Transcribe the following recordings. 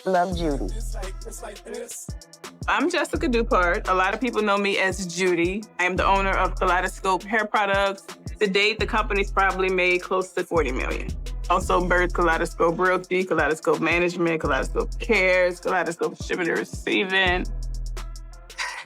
Love Judy. I'm Jessica Dupart. A lot of people know me as Judy. I am the owner of Kaleidoscope Hair Products. To date, the company's probably made close to $40 million. Also birthed Kaleidoscope Realty, Kaleidoscope Management, Kaleidoscope Cares, Kaleidoscope Shipping and Receiving.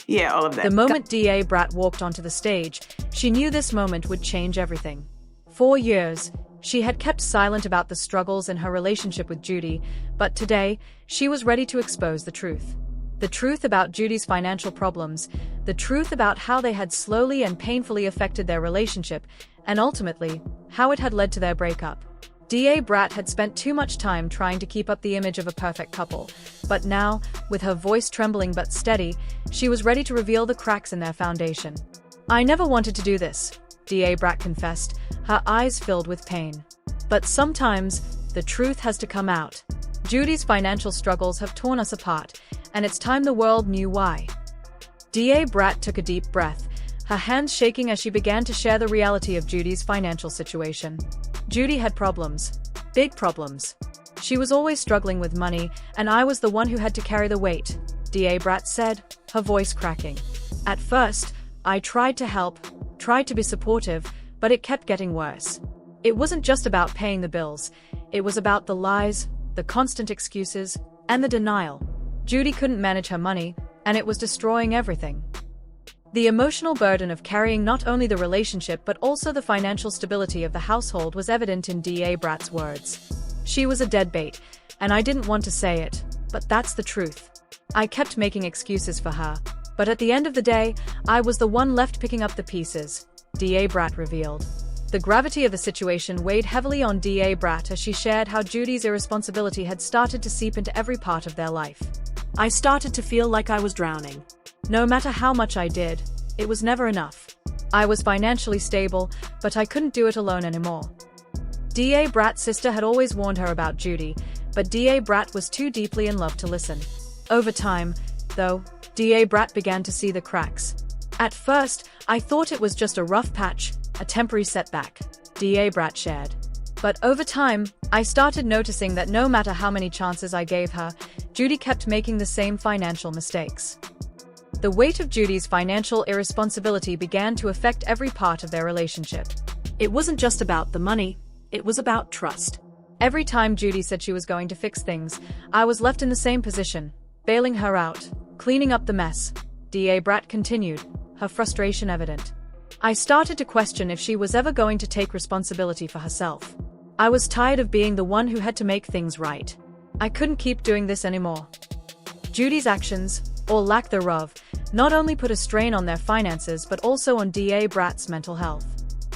Yeah, all of that. The moment DA Brat walked onto the stage, she knew this moment would change everything. For years, she had kept silent about the struggles in her relationship with Judy, but today, she was ready to expose the truth. The truth about Judy's financial problems, the truth about how they had slowly and painfully affected their relationship, and ultimately, how it had led to their breakup. DA Brat had spent too much time trying to keep up the image of a perfect couple, but now, with her voice trembling but steady, she was ready to reveal the cracks in their foundation. "I never wanted to do this," DA Brat confessed, her eyes filled with pain. "But sometimes, the truth has to come out. Judy's financial struggles have torn us apart, and it's time the world knew why." DA Brat took a deep breath, her hands shaking as she began to share the reality of Judy's financial situation. Judy had problems. Big problems. "She was always struggling with money, and I was the one who had to carry the weight," DA Brat said, her voice cracking. "At first, I tried to help, tried to be supportive, but it kept getting worse. It wasn't just about paying the bills. It was about the lies, the constant excuses, and the denial. Judy couldn't manage her money, and it was destroying everything." The emotional burden of carrying not only the relationship but also the financial stability of the household was evident in DA Brat's words. "She was a deadbeat, and I didn't want to say it, but that's the truth. I kept making excuses for her, but at the end of the day, I was the one left picking up the pieces," DA Brat revealed. The gravity of the situation weighed heavily on DA Brat as she shared how Judy's irresponsibility had started to seep into every part of their life. "I started to feel like I was drowning. No matter how much I did, it was never enough. I was financially stable, but I couldn't do it alone anymore." DA Brat's sister had always warned her about Judy, but DA Brat was too deeply in love to listen. Over time, though, DA Brat began to see the cracks. "At first, I thought it was just a rough patch, a temporary setback," DA Brat shared. "But over time, I started noticing that no matter how many chances I gave her, Judy kept making the same financial mistakes." The weight of Judy's financial irresponsibility began to affect every part of their relationship. It wasn't just about the money, it was about trust. "Every time Judy said she was going to fix things, I was left in the same position, bailing her out, cleaning up the mess," DA Brat continued, her frustration evident. "I started to question if she was ever going to take responsibility for herself. I was tired of being the one who had to make things right. I couldn't keep doing this anymore." Judy's actions, or lack thereof, not only put a strain on their finances but also on DA Brat's mental health.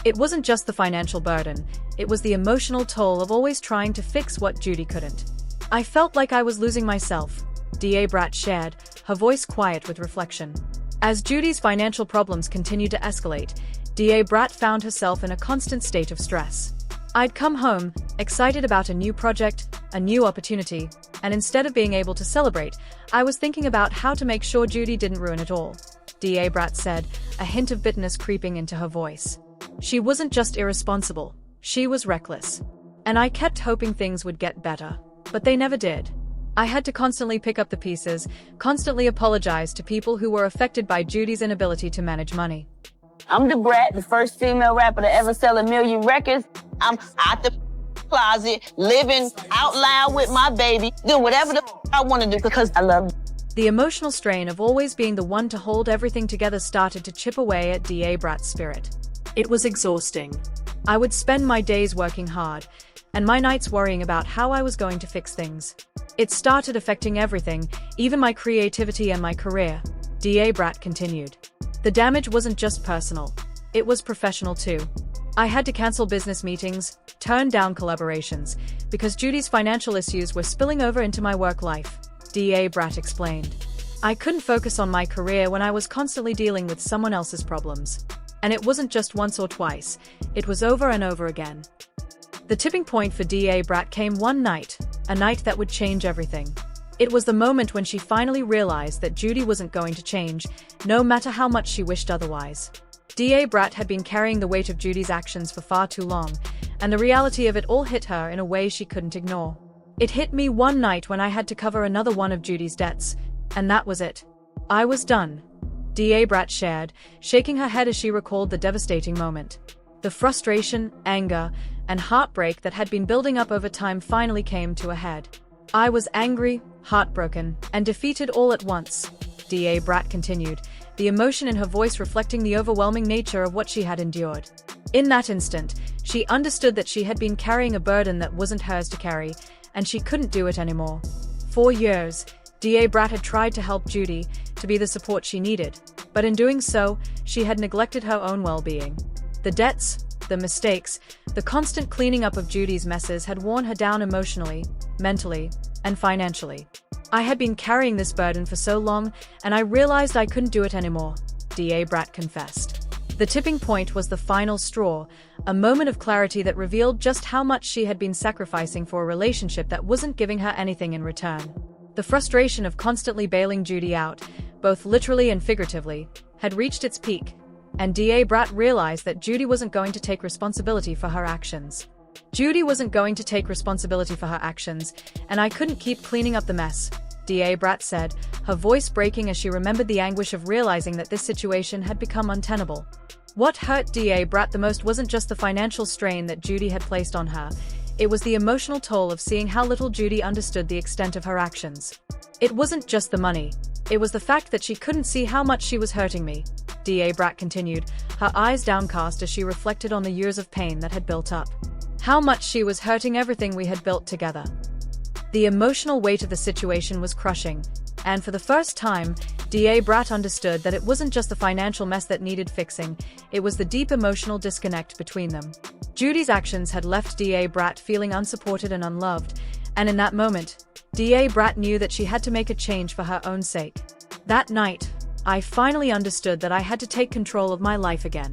It wasn't just the financial burden, it was the emotional toll of always trying to fix what Judy couldn't. "I felt like I was losing myself," DA Brat shared, her voice quiet with reflection. As Judy's financial problems continued to escalate, DA Brat found herself in a constant state of stress. "I'd come home, excited about a new project, a new opportunity, and instead of being able to celebrate, I was thinking about how to make sure Judy didn't ruin it all," DA Brat said, a hint of bitterness creeping into her voice. "She wasn't just irresponsible, she was reckless. And I kept hoping things would get better, but they never did. I had to constantly pick up the pieces, constantly apologize to people who were affected by Judy's inability to manage money." I'm the Brat, the first female rapper to ever sell 1,000,000 records. I'm out the closet, living out loud with my baby, doing whatever the I want to do because I love. The emotional strain of always being the one to hold everything together started to chip away at DA Brat's spirit. "It was exhausting. I would spend my days working hard, and my nights worrying about how I was going to fix things. It started affecting everything, even my creativity and my career," DA Brat continued. "The damage wasn't just personal, it was professional too. I had to cancel business meetings, turn down collaborations, because Judy's financial issues were spilling over into my work life," DA Brat explained. "I couldn't focus on my career when I was constantly dealing with someone else's problems. And it wasn't just once or twice, it was over and over again." The tipping point for DA Brat came one night, a night that would change everything. It was the moment when she finally realized that Judy wasn't going to change, no matter how much she wished otherwise. DA Brat had been carrying the weight of Judy's actions for far too long, and the reality of it all hit her in a way she couldn't ignore. It hit me one night when I had to cover another one of Judy's debts, and that was it. I was done. Brat shared, shaking her head as she recalled the devastating moment. The frustration, anger, and heartbreak that had been building up over time finally came to a head. I was angry, heartbroken, and defeated all at once, Brat continued, the emotion in her voice reflecting the overwhelming nature of what she had endured. In that instant, she understood that she had been carrying a burden that wasn't hers to carry, and she couldn't do it anymore. For years, Brat had tried to help Judy, to be the support she needed, but in doing so, she had neglected her own well-being. The debts, the mistakes, the constant cleaning up of Judy's messes had worn her down emotionally, mentally, and financially. I had been carrying this burden for so long, and I realized I couldn't do it anymore, Brat confessed. The tipping point was the final straw, a moment of clarity that revealed just how much she had been sacrificing for a relationship that wasn't giving her anything in return. The frustration of constantly bailing Judy out, both literally and figuratively, had reached its peak, and Brat realized that Judy wasn't going to take responsibility for her actions. Judy wasn't going to take responsibility for her actions, and I couldn't keep cleaning up the mess, Brat said, her voice breaking as she remembered the anguish of realizing that this situation had become untenable. What hurt Brat the most wasn't just the financial strain that Judy had placed on her, it was the emotional toll of seeing how little Judy understood the extent of her actions. It wasn't just the money, it was the fact that she couldn't see how much she was hurting me, Brat continued, her eyes downcast as she reflected on the years of pain that had built up. How much she was hurting everything we had built together. The emotional weight of the situation was crushing, and for the first time, Brat understood that it wasn't just the financial mess that needed fixing, it was the deep emotional disconnect between them. Judy's actions had left Brat feeling unsupported and unloved, and in that moment, Brat knew that she had to make a change for her own sake. That night, I finally understood that I had to take control of my life again.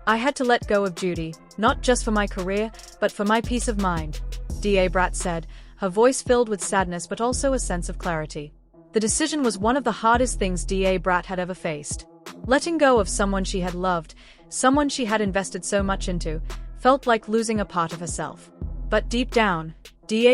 I had to let go of Judy, not just for my career, but for my peace of mind, Brat said, her voice filled with sadness but also a sense of clarity. The decision was one of the hardest things Brat had ever faced. Letting go of someone she had loved, someone she had invested so much into, felt like losing a part of herself. But deep down,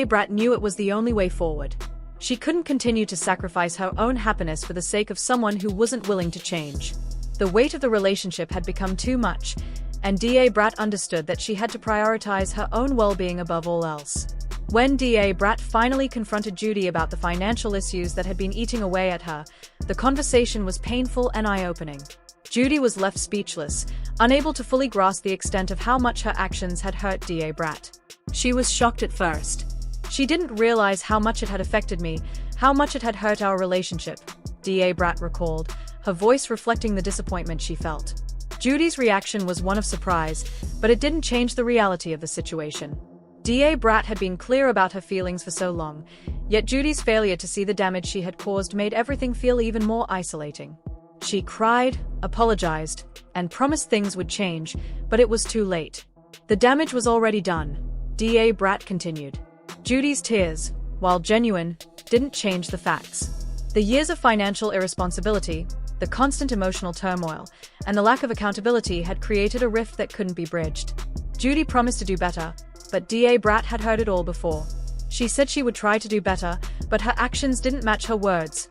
Brat knew it was the only way forward. She couldn't continue to sacrifice her own happiness for the sake of someone who wasn't willing to change. The weight of the relationship had become too much, and Brat understood that she had to prioritize her own well-being above all else. When Brat finally confronted Judy about the financial issues that had been eating away at her, the conversation was painful and eye-opening. Judy was left speechless, unable to fully grasp the extent of how much her actions had hurt Brat. She was shocked at first. She didn't realize how much it had affected me, how much it had hurt our relationship, Brat recalled, her voice reflecting the disappointment she felt. Judy's reaction was one of surprise, but it didn't change the reality of the situation. Brat had been clear about her feelings for so long, yet Judy's failure to see the damage she had caused made everything feel even more isolating. She cried, apologized, and promised things would change, but it was too late. The damage was already done, Brat continued. Judy's tears, while genuine, didn't change the facts. The years of financial irresponsibility, the constant emotional turmoil, and the lack of accountability had created a rift that couldn't be bridged. Judy promised to do better, but Brat had heard it all before. She said she would try to do better, but her actions didn't match her words,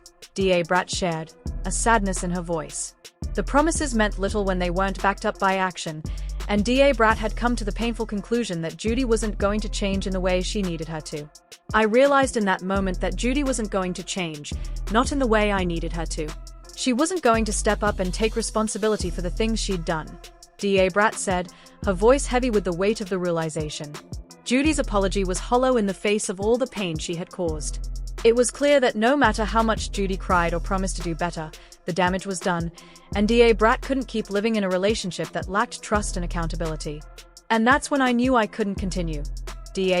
Brat shared, a sadness in her voice. The promises meant little when they weren't backed up by action, and Brat had come to the painful conclusion that Judy wasn't going to change in the way she needed her to. I realized in that moment that Judy wasn't going to change, not in the way I needed her to. She wasn't going to step up and take responsibility for the things she'd done, Brat said, her voice heavy with the weight of the realization. Judy's apology was hollow in the face of all the pain she had caused. It was clear that no matter how much Judy cried or promised to do better, the damage was done, and Brat couldn't keep living in a relationship that lacked trust and accountability. And that's when I knew I couldn't continue,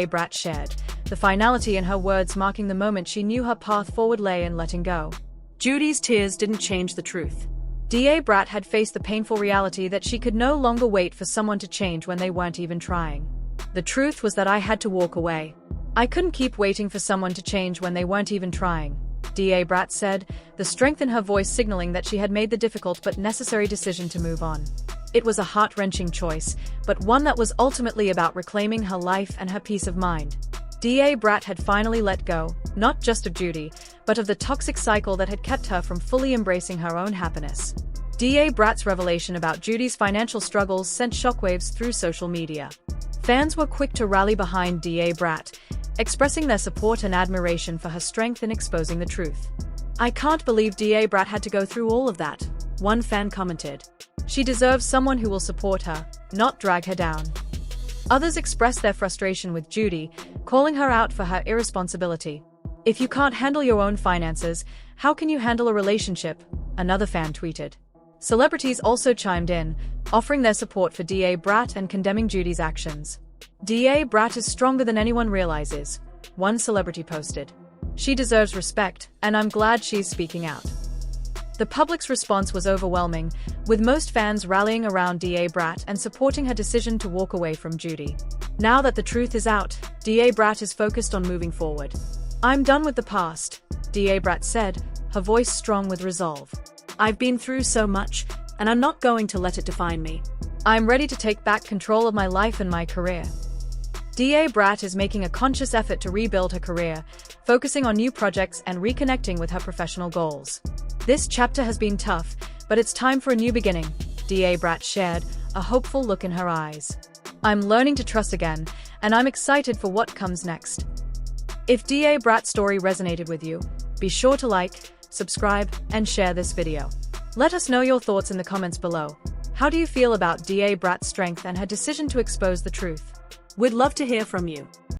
Brat shared, the finality in her words marking the moment she knew her path forward lay in letting go. Judy's tears didn't change the truth. Brat had faced the painful reality that she could no longer wait for someone to change when they weren't even trying. The truth was that I had to walk away. I couldn't keep waiting for someone to change when they weren't even trying, Brat said, the strength in her voice signaling that she had made the difficult but necessary decision to move on. It was a heart-wrenching choice, but one that was ultimately about reclaiming her life and her peace of mind. DA Brat had finally let go, not just of Judy, but of the toxic cycle that had kept her from fully embracing her own happiness. DA Brat's revelation about Judy's financial struggles sent shockwaves through social media. Fans were quick to rally behind DA Brat, expressing their support and admiration for her strength in exposing the truth. "I can't believe DA Brat had to go through all of that," one fan commented. "She deserves someone who will support her, not drag her down." Others expressed their frustration with Judy, calling her out for her irresponsibility. "If you can't handle your own finances, how can you handle a relationship?" another fan tweeted. Celebrities also chimed in, offering their support for DA Brat and condemning Judy's actions. "DA Brat is stronger than anyone realizes," one celebrity posted. "She deserves respect, and I'm glad she's speaking out." The public's response was overwhelming, with most fans rallying around DA Brat and supporting her decision to walk away from Judy. Now that the truth is out, DA Brat is focused on moving forward. "I'm done with the past," DA Brat said, her voice strong with resolve. "I've been through so much, and I'm not going to let it define me. I'm ready to take back control of my life and my career." DA Brat is making a conscious effort to rebuild her career, focusing on new projects and reconnecting with her professional goals. "This chapter has been tough, but it's time for a new beginning," DA Brat shared, a hopeful look in her eyes. "I'm learning to trust again, and I'm excited for what comes next." If DA Brat's story resonated with you, be sure to like, subscribe, and share this video. Let us know your thoughts in the comments below. How do you feel about DA Brat's strength and her decision to expose the truth? We'd love to hear from you.